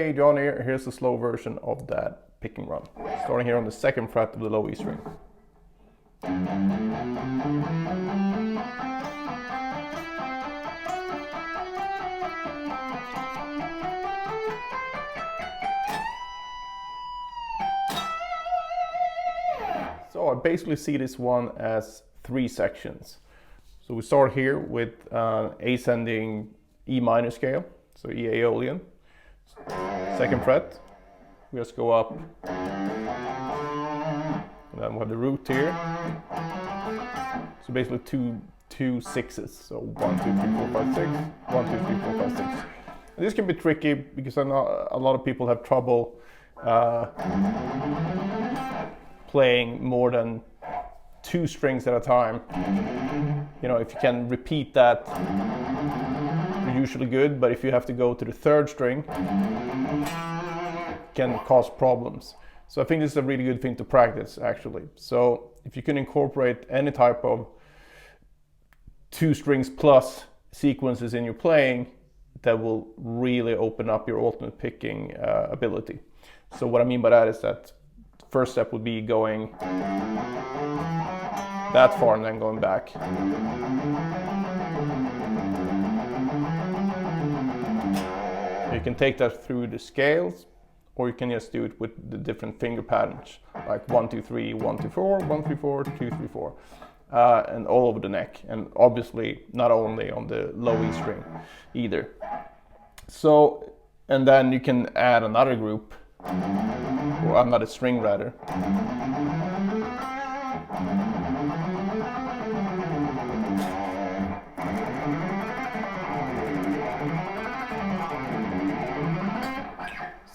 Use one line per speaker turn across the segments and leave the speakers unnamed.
Hey John here, here's a slow version of that picking run. Starting here on the 2nd fret of the low E string. So I basically see this one as 3 sections. So we start here with ascending E minor scale, so E Aeolian. 2nd fret, we just go up, and then we have the root here. So basically two sixes, so 1, 2, 3, 4, 5, 6, 1, 2, 3, 4, 5, 6. And this can be tricky because I know a lot of people have trouble playing more than 2 strings at a time. You know, if you can repeat that, you're usually good, but if you have to go to the 3rd string, it can cause problems. So I think this is a really good thing to practice, actually. So if you can incorporate any type of 2 strings plus sequences in your playing, that will really open up your alternate picking ability. So what I mean by that is that the first step would be going that far and then going back. You can take that through the scales, or you can just do it with the different finger patterns, like 1, 2, 3, 1, 2, 4, 1, 3, 4, 2, 3, 4, and all over the neck, and obviously not only on the low E string either. So, and then you can add another group, or another string rather.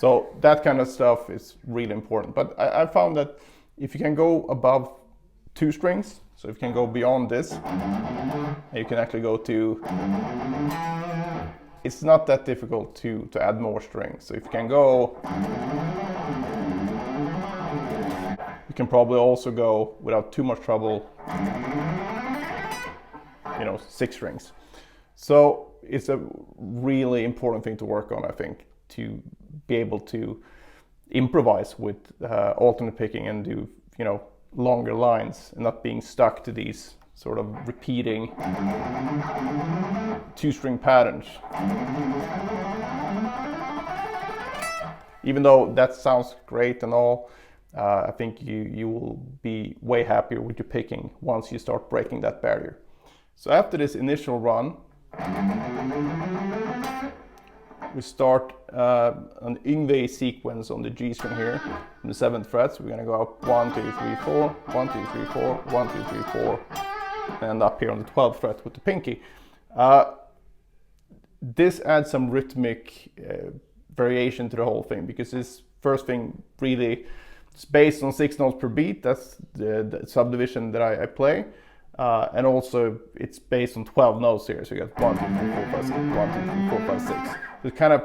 So that kind of stuff is really important. But I found that if you can go above 2 strings, so if you can go beyond this, you can actually go to, it's not that difficult to add more strings. So if you can go, you can probably also go without too much trouble, 6 strings. So it's a really important thing to work on, I think, to be able to improvise with alternate picking and do, longer lines and not being stuck to these sort of repeating 2-string patterns. Even though that sounds great and all, I think you will be way happier with your picking once you start breaking that barrier. So after this initial run, we start an Yngwie sequence on the G string here, on the 7th fret. So we're going to go up 1, 2, 3, 4, 1, 2, 3, 4, 1, 2, 3, 4, and up here on the 12th fret with the pinky. This adds some rhythmic variation to the whole thing, because this first thing really is based on 6 notes per beat. That's the subdivision that I play. And also it's based on 12 notes here, so you got 1, 2, 3, 4, 5, 6, 1, 2, 3, 4, 5, 6. So it kind of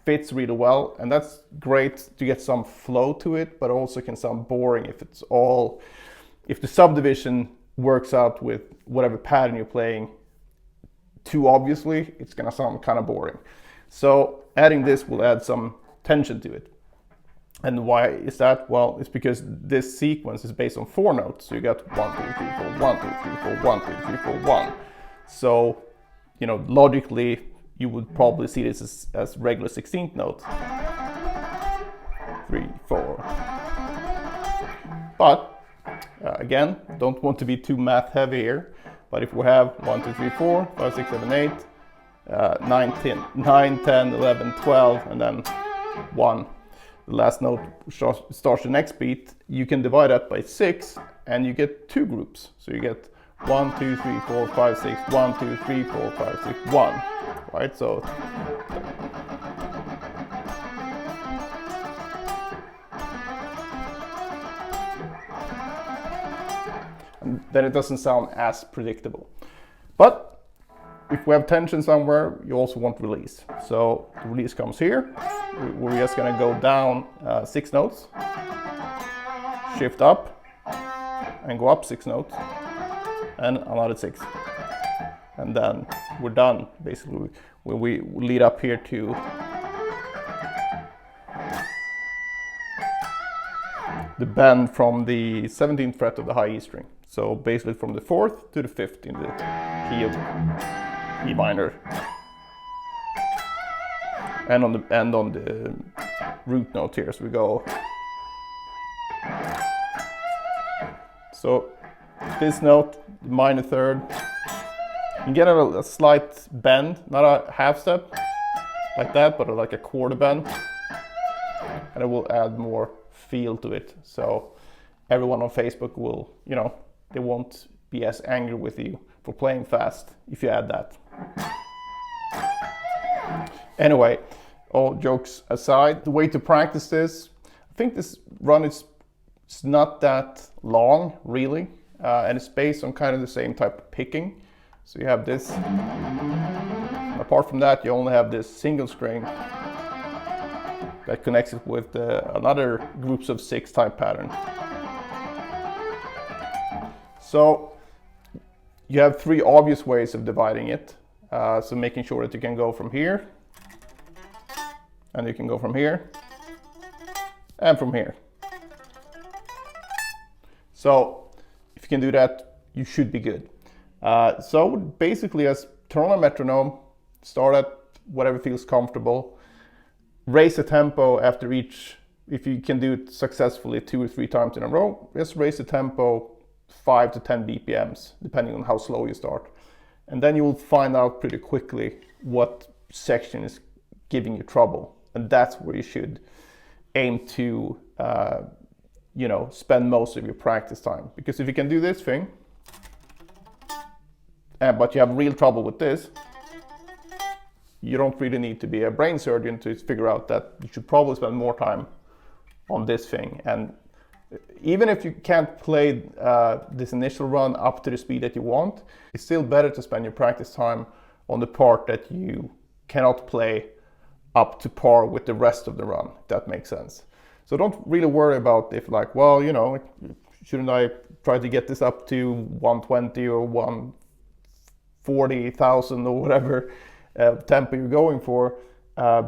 fits really well, and that's great to get some flow to it, but also can sound boring if the subdivision works out with whatever pattern you're playing too obviously, it's gonna sound kind of boring. So adding this will add some tension to it. And why is that? Well, it's because this sequence is based on 4 notes. So you got 1, 2, 3, 4, 1, 2, 3, 4, 1, 2, 3, 4, 1. So, logically, you would probably see this as regular 16th notes. 3, 4. But, again, don't want to be too math heavy here. But if we have 1, 2, 3, 4, 5, 6, 7, 8, 9, 10, 11, 12, and then 1. The last note starts the next beat, you can divide that by 6 and you get 2 groups. So you get 1, 2, 3, 4, 5, 6, 1, 2, 3, 4, 5, 6, 1. Right? So and then it doesn't sound as predictable. But if we have tension somewhere, you also want release. So the release comes here. We're just gonna go down 6 notes, shift up, and go up 6 notes, and another 6. And then we're done, basically. When we lead up here to the bend from the 17th fret of the high E string. So basically from the 4th to the 5th in the key of E minor. And on the root note here, so we go. So this note, the minor third, you get a slight bend, not a half step like that, but like a quarter bend, and it will add more feel to it. So everyone on Facebook will, you know, they won't be as angry with you for playing fast if you add that. Anyway, all jokes aside, the way to practice this, I think this run is not that long really, and it's based on kind of the same type of picking. So you have this. Apart from that, you only have this single string that connects it with another groups of 6 type pattern. So you have 3 obvious ways of dividing it. So making sure that you can go from here, and you can go from here, and from here. So if you can do that, you should be good. So basically, as turn on a metronome, start at whatever feels comfortable, raise the tempo after each. If you can do it successfully 2 or 3 times in a row, just raise the tempo 5 to 10 BPMs, depending on how slow you start. And then you will find out pretty quickly what section is giving you trouble. And that's where you should aim to, you know, spend most of your practice time. Because if you can do this thing, but you have real trouble with this, you don't really need to be a brain surgeon to figure out that you should probably spend more time on this thing. And even if you can't play this initial run up to the speed that you want, it's still better to spend your practice time on the part that you cannot play up to par with the rest of the run, if that makes sense. So don't really worry about if, like, well, you know, shouldn't I try to get this up to 120 or 140,000 or whatever tempo you're going for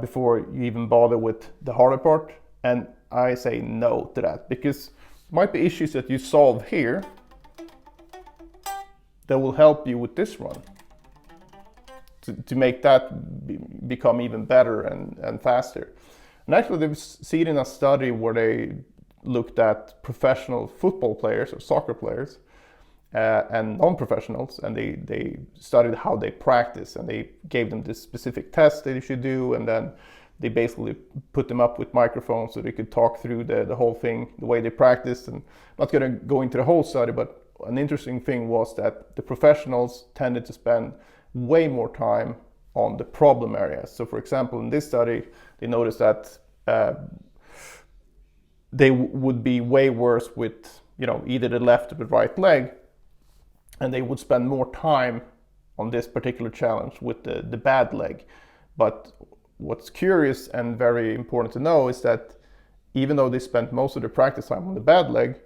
before you even bother with the harder part. And I say no to that, because there might be issues that you solve here that will help you with this run to make that become even better and faster. And actually they've seen in a study where they looked at professional football players or soccer players and non-professionals, and they studied how they practice, and they gave them this specific test that they should do, and then they basically put them up with microphones so they could talk through the whole thing, the way they practiced. And I'm not going to go into the whole study, but an interesting thing was that the professionals tended to spend way more time on the problem areas. So for example, in this study, they noticed that they would be way worse with, you know, either the left or the right leg, and they would spend more time on this particular challenge with the bad leg. But what's curious and very important to know is that even though they spent most of their practice time on the bad leg,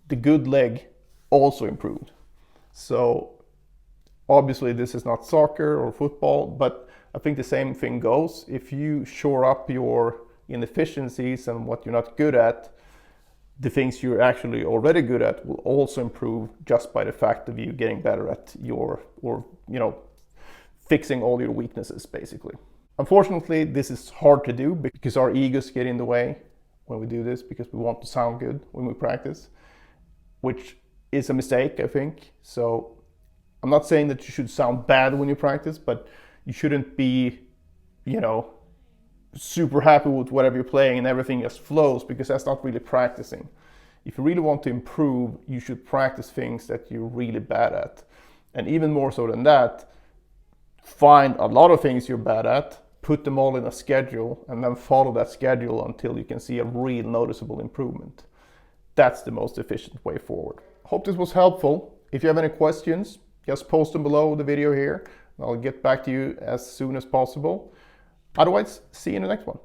the good leg also improved. So obviously this is not soccer or football, but I think the same thing goes. If you shore up your inefficiencies and what you're not good at, the things you're actually already good at will also improve just by the fact of you getting better at fixing all your weaknesses, basically. Unfortunately, this is hard to do because our egos get in the way when we do this, because we want to sound good when we practice, which is a mistake, I think. So I'm not saying that you should sound bad when you practice, but you shouldn't be, you know, super happy with whatever you're playing and everything just flows, because that's not really practicing. If you really want to improve, you should practice things that you're really bad at. And even more so than that, find a lot of things you're bad at, put them all in a schedule, and then follow that schedule until you can see a real noticeable improvement. That's the most efficient way forward. Hope this was helpful. If you have any questions, just post them below the video here. I'll get back to you as soon as possible. Otherwise, see you in the next one.